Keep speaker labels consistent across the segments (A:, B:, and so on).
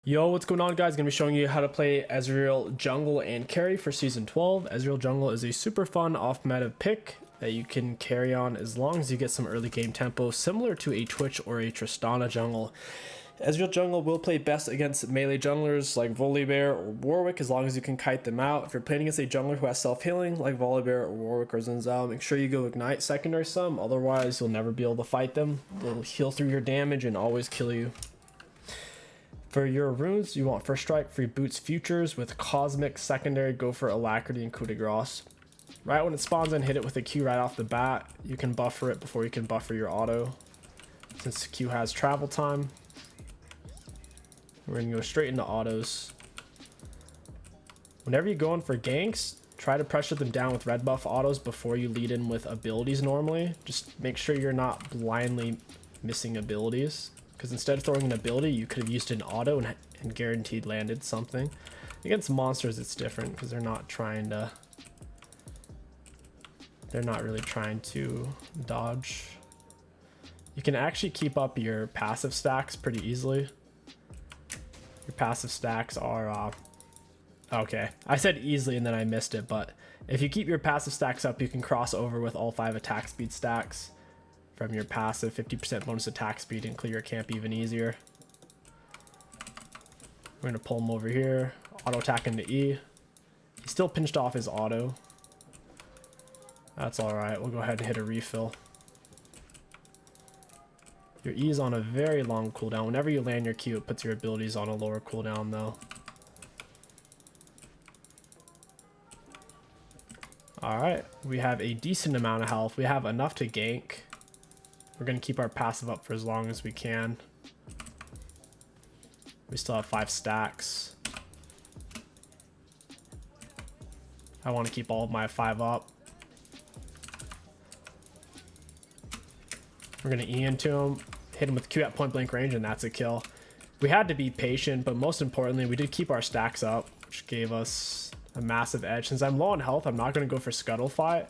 A: Yo, what's going on, guys? Gonna be showing you how to play Ezreal jungle and carry for season 12. Ezreal jungle is a super fun off-meta pick that you can carry on as long as you get some early game tempo, similar to a Twitch or a Tristana jungle. Ezreal jungle will play best against melee junglers like 𝗕𝗂𝗶𝗶 or Warwick, as long as you can kite them out. If you're playing against a jungler who has self-healing like 𝗕𝗂𝗶𝗶 or Warwick or 𝗕𝗂𝗀, make sure you go ignite secondary some, otherwise you'll never be able to fight them. They'll heal through your damage and always kill you. For your runes, you want First Strike, free boots, futures with Cosmic, secondary, go for Alacrity and 𝗕𝗂𝗀𝗋. Right when it spawns in, hit it with a Q right off the bat. You can buffer it before you can buffer your auto, since Q has travel time. We're gonna go straight into autos. Whenever you go in for ganks, try to pressure them down with red buff autos before you lead in with abilities normally. Just make sure you're not blindly missing abilities, because instead of throwing an ability, you could have used an auto and guaranteed landed something. Against monsters, it's different because they're not really trying to dodge. You can actually keep up your passive stacks pretty easily. Your passive stacks are okay, I said easily and then I missed it, but if you keep your passive stacks up, you can cross over with all 5 attack speed stacks from your passive, 50% bonus attack speed, and clear your camp even easier. We're gonna pull him over here, auto attack into E. He still pinched off his auto. That's all right, we'll go ahead and hit a refill. Your E is on a very long cooldown. Whenever you land your Q, it puts your abilities on a lower cooldown though. All right, we have a decent amount of health. We have enough to gank. We're gonna keep our passive up for as long as we can. We still have 5 stacks. I want to keep all of my 5 up. We're gonna E into him, hit him with Q at point blank range, and that's a kill. We had to be patient, but most importantly, we did keep our stacks up, which gave us a massive edge. Since I'm low on health, I'm not gonna go for scuttle fight.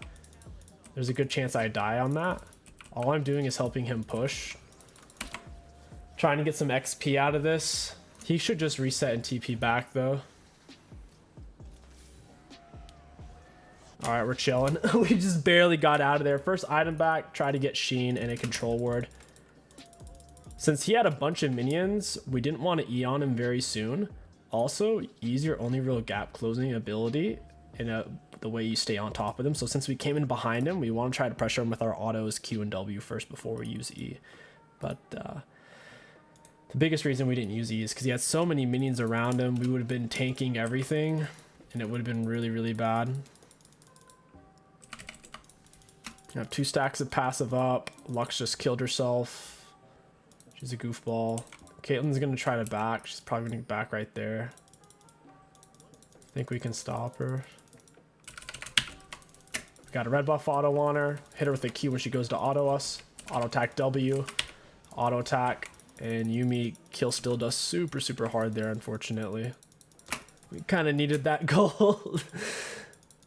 A: There's a good chance I die on that. All I'm doing is helping him push. Trying to get some XP out of this. He should just reset and TP back though. All right, we're chilling. We just barely got out of there. First item back, try to get Sheen and a control ward. Since he had a bunch of minions, we didn't want to E on him very soon. Also, E's your only real gap closing ability in the way you stay on top of them. So since we came in behind him, we want to try to pressure him with our autos Q and W first before we use E. But the biggest reason we didn't use E is because he had so many minions around him. We would have been tanking everything and it would have been really, really bad. You have 2 stacks of passive up. Lux just killed herself. She's a goofball. Caitlyn's gonna try to back. She's probably gonna back right there. I think we can stop her. Got a red buff auto on her. Hit her with a Q when she goes to auto us. Auto attack W. Auto attack. And Yuumi kill still does super, super hard there, unfortunately. We kind of needed that gold.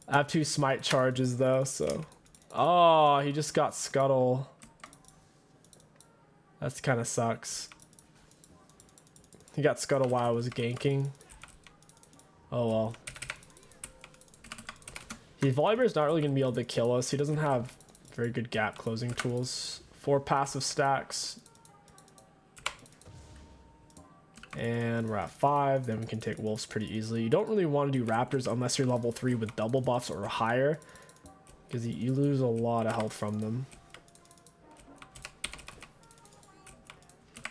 A: I have 2 smite charges though, so. Oh, he just got scuttle. That's kind of sucks. He got scuttle while I was ganking. Oh well. 𝗕𝗂𝗶𝗶 is not really going to be able to kill us. He doesn't have very good gap closing tools. 4 passive stacks. And we're at 5. Then we can take wolves pretty easily. You don't really want to do raptors unless you're level 3 with double buffs or higher, because you lose a lot of health from them.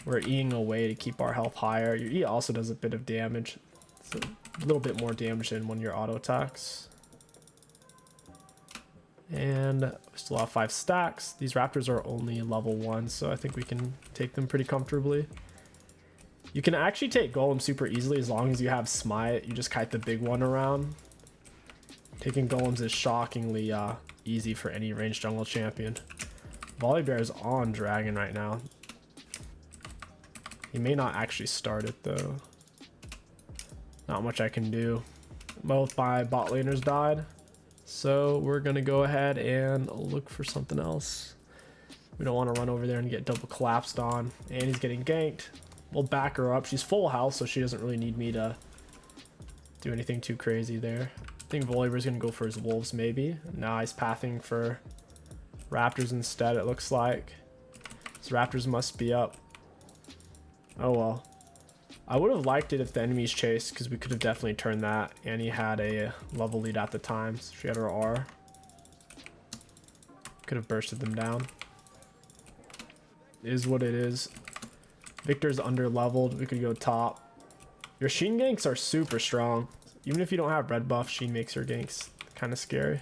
A: We're Eing away to keep our health higher. Your E also does a bit of damage. It's a little bit more damage than when your auto attacks. And we still have 5 stacks. These raptors are only level 1, so I think we can take them pretty comfortably. You can actually take golem super easily as long as you have smite. You just kite the big one around. Taking golems is shockingly easy for any ranged jungle champion. 𝗕𝗂𝗶𝗶 is on dragon right now. He may not actually start it though. Not much I can do. Both my bot laners died. So we're gonna go ahead and look for something else. We don't want to run over there and get double collapsed on. And he's getting ganked. We'll back her up. She's full health, so she doesn't really need me to do anything too crazy there. I think Volibear's gonna go for his wolves maybe. Now he's pathing for raptors instead, it looks like. His raptors must be up. Oh well. I would have liked it if the enemies chased, because we could have definitely turned that. And he had a level lead at the time, so she had her R. Could have bursted them down. Is what it is. Victor's under leveled. We could go top. Your Sheen ganks are super strong. Even if you don't have red buff, Sheen makes your ganks kind of scary.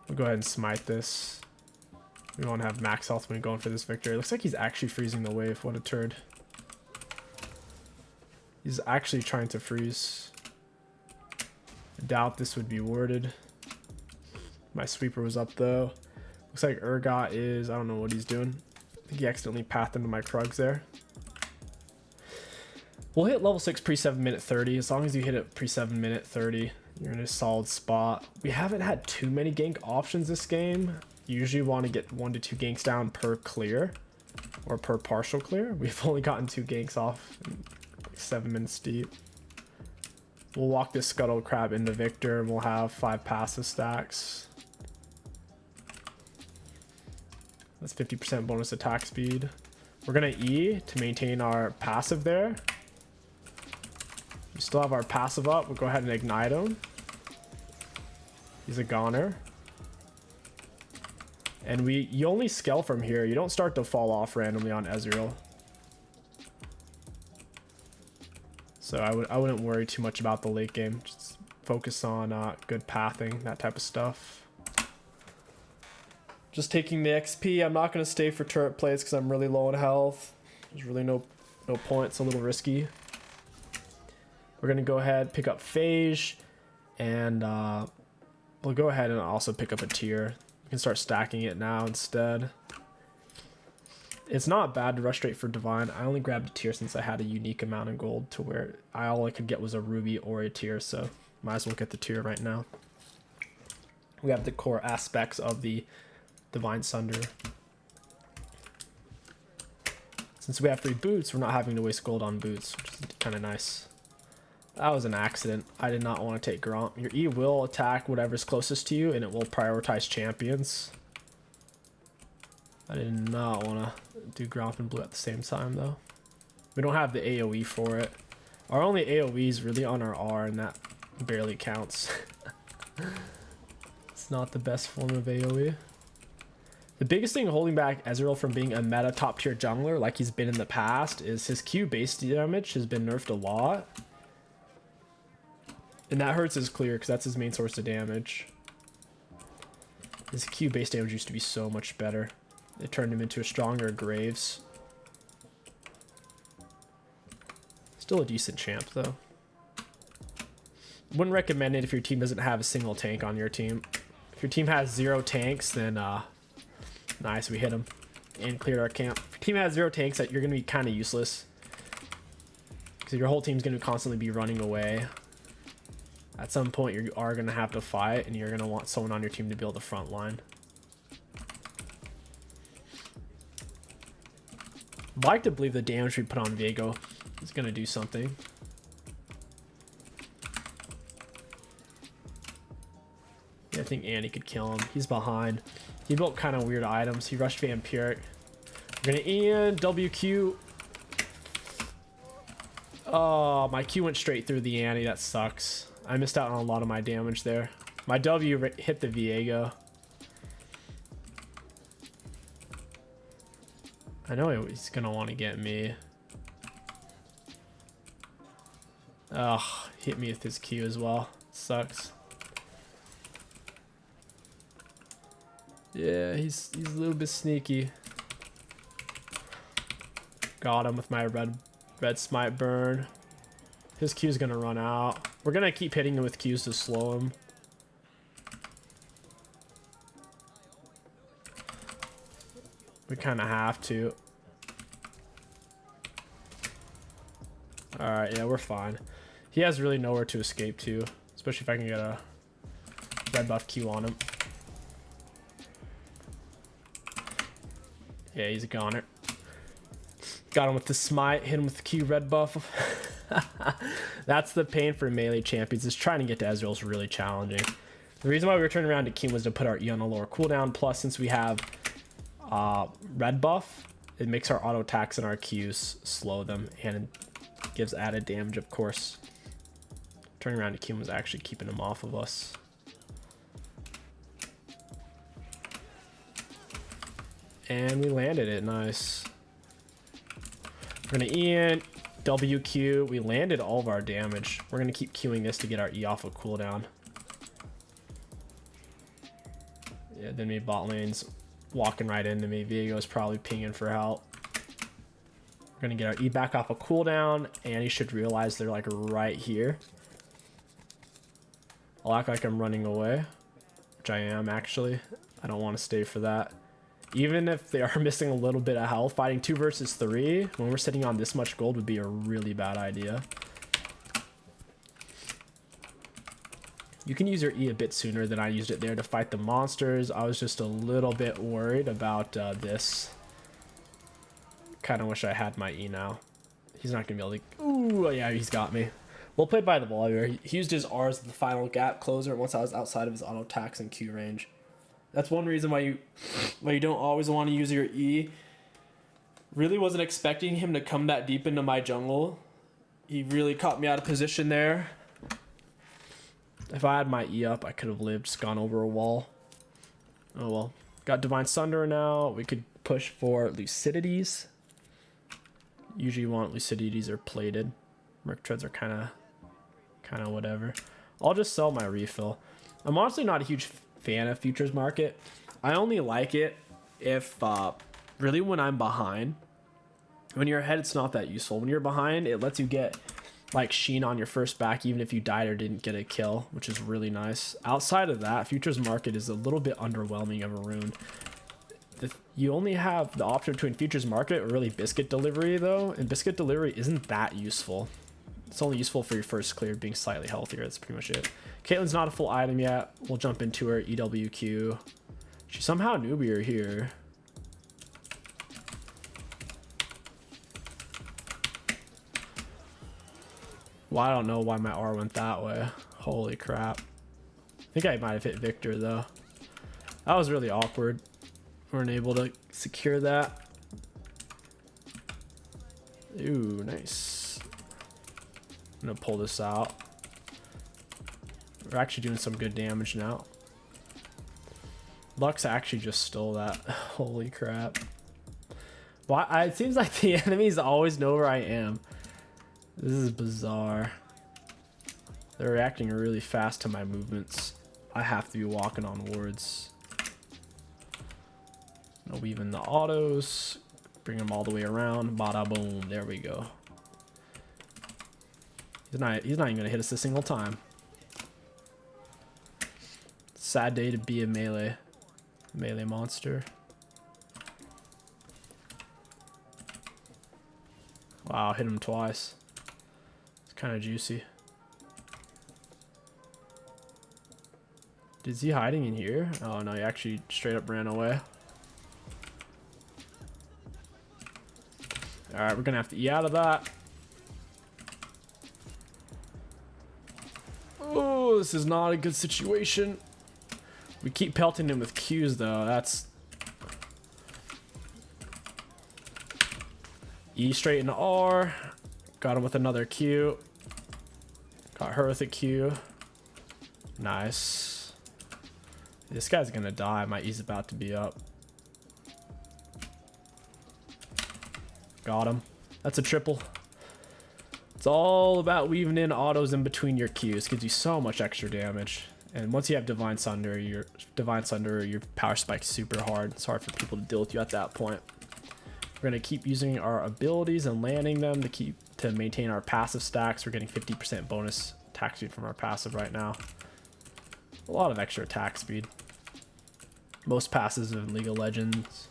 A: We'll go ahead and smite this. We want to have max health when going for this Victor. It looks like he's actually freezing the wave. What a turd. He's actually trying to freeze. I doubt this would be warded. My sweeper was up though. Looks like 𝗕𝘂𝐻𝐿 is, I don't know what he's doing. I think he accidentally pathed into my Krugs there. We'll hit level 6 pre-7 minute 30. As long as you hit it pre-7 minute 30, you're in a solid spot. We haven't had too many gank options this game. You usually want to get 1 to 2 ganks down per clear or per partial clear. We've only gotten 2 ganks off in like 7 minutes deep. We'll walk this 𝗕𝘂𝐀𝐻𝐿 into Victor and we'll have 5 passive stacks. That's 50% bonus attack speed. We're gonna E to maintain our passive there. We still have our passive up. We'll go ahead and ignite him. He's a goner. And you only scale from here. You don't start to fall off randomly on Ezreal. So I wouldn't worry too much about the late game. Just focus on good pathing, that type of stuff. Just taking the XP. I'm not going to stay for turret plays because I'm really low on health. There's really no point. It's a little risky. We're going to go ahead, pick up 𝗕𝘂𝐻𝐿, and we'll go ahead and also pick up a tier. You can start stacking it now instead. It's not bad to rush straight for divine. I only grabbed a tier since I had a unique amount of gold to where all I could get was a ruby or a tier, so might as well get the tier right now. We have the core aspects of the divine sunder. Since we have free boots, we're not having to waste gold on boots, which is kind of nice. That was an accident. I did not want to take Gromp. Your E will attack whatever's closest to you, and it will prioritize champions. I did not want to do Gromp and blue at the same time, though. We don't have the AoE for it. Our only AoE is really on our R, and that barely counts. It's not the best form of AoE. The biggest thing holding back Ezreal from being a meta top tier jungler like he's been in the past is his Q base damage has been nerfed a lot. And that hurts his clear because that's his main source of damage. His Q base damage used to be so much better. It turned him into a stronger Graves. Still a decent champ though. Wouldn't recommend it if your team doesn't have a single tank on your team. If your team has 0 tanks, then nice, we hit him and cleared our camp. If your team has 0 tanks, you're going to be kind of useless. Because your whole team's going to constantly be running away. At some point, you are going to have to fight, and you're going to want someone on your team to build the front line. I'd like to believe the damage we put on Viego is going to do something. Yeah, I think Annie could kill him. He's behind. He built kind of weird items. He rushed Vampiric. We're going to Ian, WQ. Oh, my Q went straight through the Annie. That sucks. I missed out on a lot of my damage there. My W hit the Viego. I know he's gonna want to get me. Ugh, hit me with his Q as well. Sucks. Yeah, he's a little bit sneaky. Got him with my red smite burn. His Q's gonna run out. We're gonna keep hitting him with Q's to slow him. We kind of have to. Alright, yeah, we're fine. He has really nowhere to escape to, especially if I can get a red buff Q on him. Yeah, he's a goner. Got him with the smite, hit him with the Q red buff. That's the pain for melee champions, is trying to get to Ezreal is really challenging. The reason why we were turning around to King was to put our E on a lower cooldown, plus since we have red buff, it makes our auto attacks and our Qs slow them, and it gives added damage, of course. Turning around to King was actually keeping him off of us. And we landed it, nice. We're gonna E in, WQ, we landed all of our damage. We're gonna keep queuing this to get our E off of cooldown. Yeah, then me bot lane's walking right into me. Viego's probably pinging for help. We're gonna get our E back off of cooldown, and he should realize they're like right here. I'll act like I'm running away, which I am actually. I don't want to stay for that. Even if they are missing a little bit of health, fighting 2 versus 3 when we're sitting on this much gold would be a really bad idea. You can use your E a bit sooner than I used it there to fight the monsters. I was just a little bit worried about this. Kind of wish I had my E now. He's not going to be able to... Ooh, yeah, he's got me. Well played by the Volleyball. He used his R's as the final gap closer once I was outside of his auto attacks and Q range. That's one reason why you don't always want to use your E. Really wasn't expecting him to come that deep into my jungle. He really caught me out of position there. If I had my E up, I could have lived, just gone over a wall. Oh well. Got Divine Sunder now. We could push for Lucidities. Usually you want Lucidities or plated. Merc Treads are kind of whatever. I'll just sell my refill. I'm honestly not a huge fan of futures market. I only like it if really when I'm behind. When you're ahead, it's not that useful. When you're behind, it lets you get like Sheen on your first back even if you died or didn't get a kill, which is really nice. Outside of that, futures market is a little bit underwhelming of a rune. You only have the option between futures market or really biscuit delivery though, and biscuit delivery isn't that useful. It's only useful for your first clear, being slightly healthier. That's pretty much it. Caitlyn's not a full item yet. We'll jump into her EWQ. She somehow noobier here. Well, I don't know why my R went that way. Holy crap. I think I might have hit Victor though. That was really awkward. We weren't able to secure that. Ooh, nice. I'm gonna pull this out. We're actually doing some good damage now. Lux actually just stole that. Holy crap. Well, it seems like the enemies always know where I am. This is bizarre. They're reacting really fast to my movements. I have to be walking on wards. I'll weave in the autos. Bring them all the way around. Bada boom. There we go. He's not even going to hit us a single time. Sad day to be a melee monster. Wow, hit him twice. It's kind of juicy. Is he hiding in here? Oh no, he actually straight up ran away. Alright, we're gonna have to E out of that. Oh, this is not a good situation. We keep pelting him with Qs though. That's E straight into R. Got him with another Q. Got her with a Q. Nice. This guy's gonna die. My E's about to be up. Got him. That's a triple. It's all about weaving in autos in between your Qs. Gives you so much extra damage. And once you have Divine Sunder, your power spike's super hard. It's hard for people to deal with you at that point. We're gonna keep using our abilities and landing them to maintain our passive stacks. We're getting 50% bonus attack speed from our passive right now. A lot of extra attack speed. Most passes in League of Legends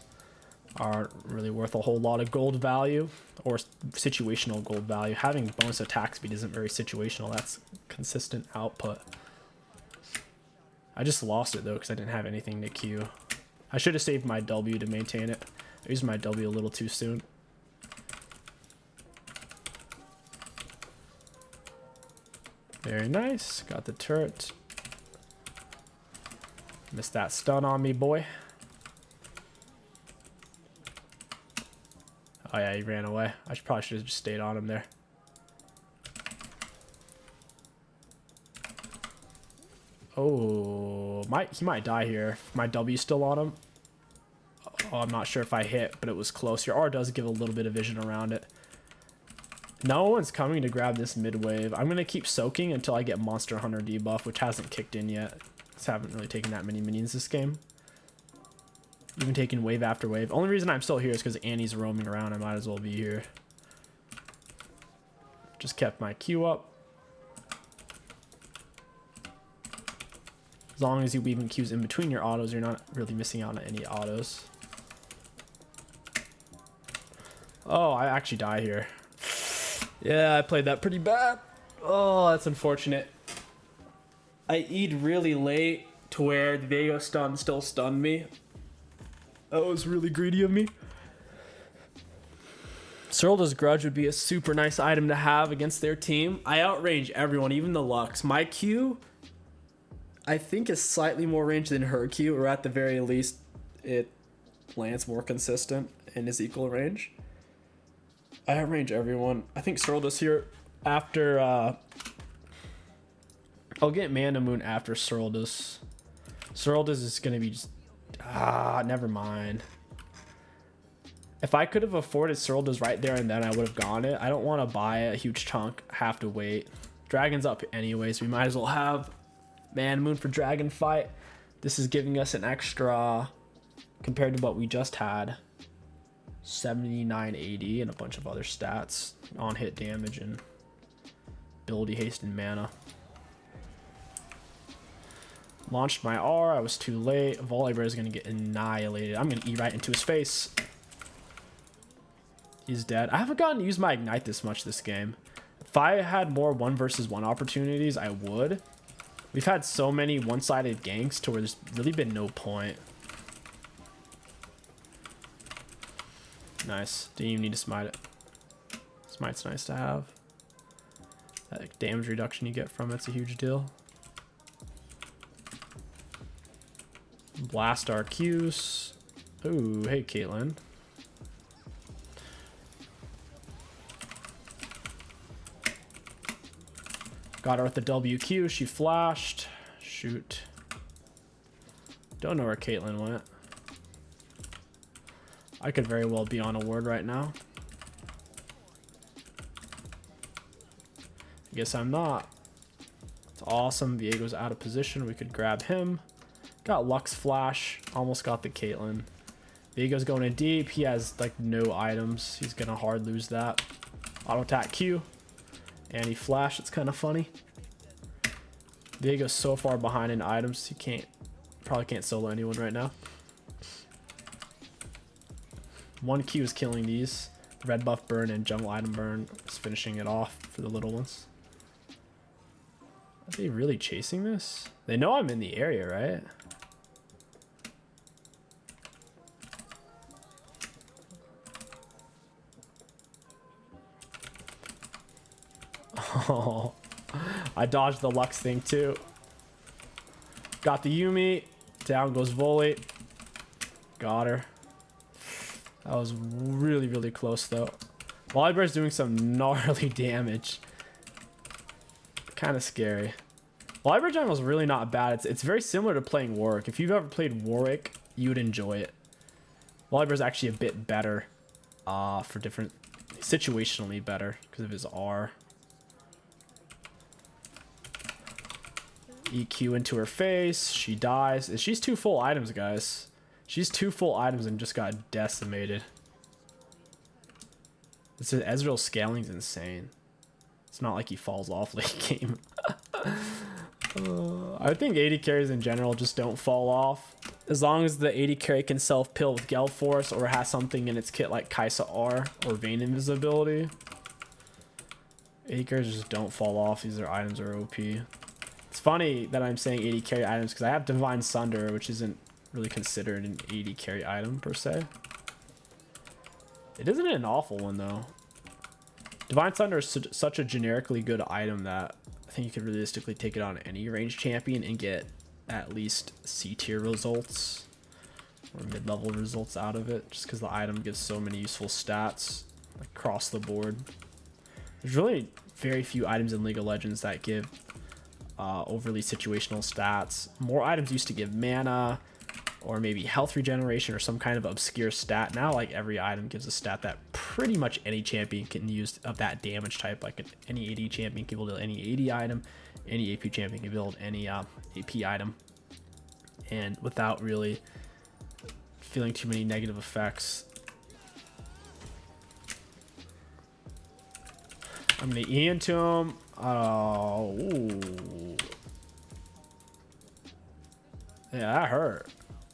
A: aren't really worth a whole lot of gold value or situational gold value. Having bonus attack speed isn't very situational. That's consistent output. I just lost it though because I didn't have anything to Q. I should have saved my W to maintain it. I used my W a little too soon. Very nice. Got the turret. Missed that stun on me, boy. Oh yeah, he ran away. Probably should have just stayed on him there. Oh, he might die here. My W's still on him. Oh, I'm not sure if I hit, but it was close. Your R does give a little bit of vision around it. No one's coming to grab this mid wave. I'm going to keep soaking until I get Monster Hunter debuff, which hasn't kicked in yet. Just haven't really taken that many minions this game. Even taking wave after wave. Only reason I'm still here is because Annie's roaming around. I might as well be here. Just kept my Q up. As long as you weave in Qs in between your autos, you're not really missing out on any autos. Oh, I actually die here. Yeah, I played that pretty bad. Oh, that's unfortunate. I E'd really late to where the Vega stun still stunned me. That was really greedy of me. Serylda's Grudge would be a super nice item to have against their team. I outrange everyone, even the Lux. My Q, I think, is slightly more range than her Q, or at the very least, it lands more consistent and is equal range. I outrange everyone. I think Serylda's here after... I'll get Mana Moon after Serylda's. Serylda's is going to be just... never mind. If I could have afforded Serylda's right there and then, I would have gone it. I don't want to buy a huge chunk. Have to wait. Dragon's up anyways. We might as well have Mana Moon for Dragon Fight. This is giving us an extra, compared to what we just had, 7980 and a bunch of other stats on hit damage and ability haste and mana. Launched my R. I was too late. Volibear is going to get annihilated. I'm going to E right into his face. He's dead. I haven't gotten to use my Ignite this much this game. If I had more 1 versus 1 opportunities, I would. We've had so many one-sided ganks to where there's really been no point. Nice. Didn't even need to smite it. Smite's nice to have. That damage reduction you get from it's a huge deal. Blast our Qs. Ooh, hey Caitlyn. Got her with the WQ. She flashed. Shoot. Don't know where Caitlyn went. I could very well be on a ward right now. I guess I'm not. It's awesome. Viego's out of position. We could grab him. Got Lux Flash. Almost got the Caitlyn. Viego's going in deep. He has like no items. He's gonna hard lose that. Auto attack Q. And he flashed. It's kind of funny. Viego's so far behind in items. He probably can't solo anyone right now. 1 Q is killing these. Red buff burn and jungle item burn is finishing it off for the little ones. Are they really chasing this? They know I'm in the area, right? Oh, I dodged the Lux thing too. Got the Yuumi. Down goes Volley. Got her. That was really, really close though. Volibear's doing some gnarly damage. Kind of scary. Volibear jungle is really not bad. It's very similar to playing Warwick. If you've ever played Warwick, you would enjoy it. Volibear is actually a bit better for different, situationally better because of his R. EQ into her face. She dies. She's 2 full items, guys. She's 2 full items and just got decimated. This is Ezreal scaling is insane. It's not like he falls off late game. I think 80 carries in general just don't fall off. As long as the 80 carry can self-pill with Gale Force or has something in its kit like Kai'Sa R or Vayne Invisibility. 80 carries just don't fall off. These items are OP. It's funny that I'm saying 80 carry items because I have Divine Sunder, which isn't really considered an 80 carry item per se. It isn't an awful one though. Divine Sunder is such a generically good item that I think you could realistically take it on any range champion and get at least C tier results or mid-level results out of it, just because the item gives so many useful stats across the board. There's really very few items in League of Legends that give overly situational stats. More items used to give mana or maybe health regeneration or some kind of obscure stat. Now like every item gives a stat that pretty much any champion can use of that damage type. Like any AD champion can build any AD item, any AP champion can build any AP item, and without really feeling too many negative effects. I'm gonna E into him. Oh, ooh. Yeah, that hurt.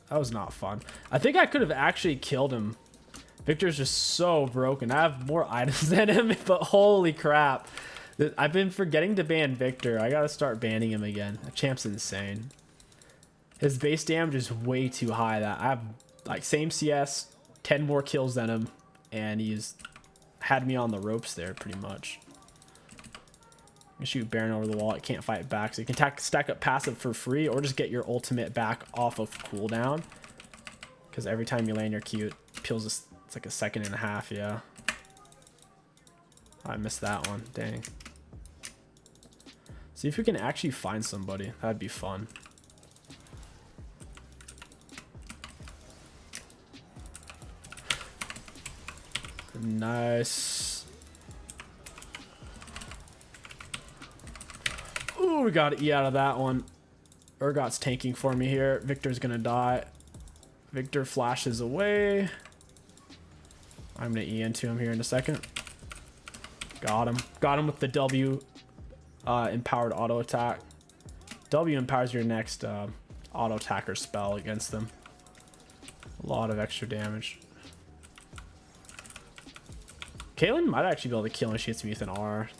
A: That was not fun. I think I could have actually killed him. Victor's just so broken. I have more items than him, but holy crap. I've been forgetting to ban Victor. I gotta start banning him again. That champ's insane. His base damage is way too high. That I have like same CS, 10 more kills than him, and he's had me on the ropes there pretty much. You shoot Baron over the wall, it can't fight back, so you can stack up passive for free or just get your ultimate back off of cooldown, because every time you land your Q it peels it's like a second and a half. Yeah, I missed that one, dang. See if we can actually find somebody, that'd be fun. Nice. Ooh, we got to E out of that one. Urgot's tanking for me here. Victor's gonna die. Victor flashes away. I'm gonna E into him here in a second. Got him. Got him with the W empowered auto attack. W empowers your next auto attacker spell against them. A lot of extra damage. Caitlyn might actually be able to kill when she hits me with an R.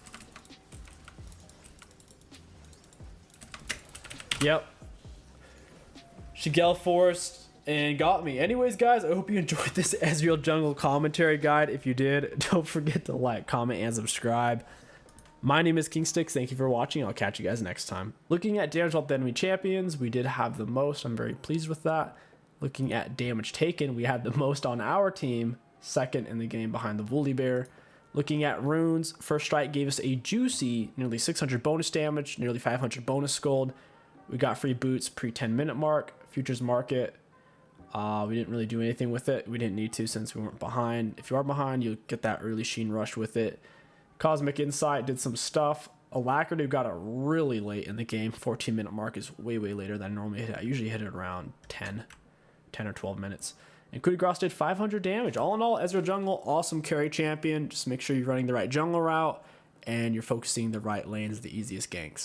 A: Yep. She gale forced and got me. Anyways, guys, I hope you enjoyed this Ezreal jungle commentary guide. If you did, don't forget to like, comment, and subscribe. My name is KingStix. Thank you for watching. I'll catch you guys next time. Looking at damage off the enemy champions, we did have the most. I'm very pleased with that. Looking at damage taken, we had the most on our team. Second in the game behind the 𝗕𝗂𝐶𝐶. Looking at runes, First Strike gave us a juicy nearly 600 bonus damage, nearly 500 bonus gold. We got free boots pre 10-minute mark. Futures market, we didn't really do anything with it. We didn't need to since we weren't behind. If you are behind, you'll get that early sheen rush with it. Cosmic Insight did some stuff. Alacrity got it really late in the game. 14-minute mark is way later than I normally hit. I usually hit it around 10 or 12 minutes. And 𝗕𝐂𝐀𝐋𝐒 did 500 damage. All in all, Ezreal jungle, awesome carry champion. Just make sure you're running the right jungle route and you're focusing the right lanes, the easiest ganks.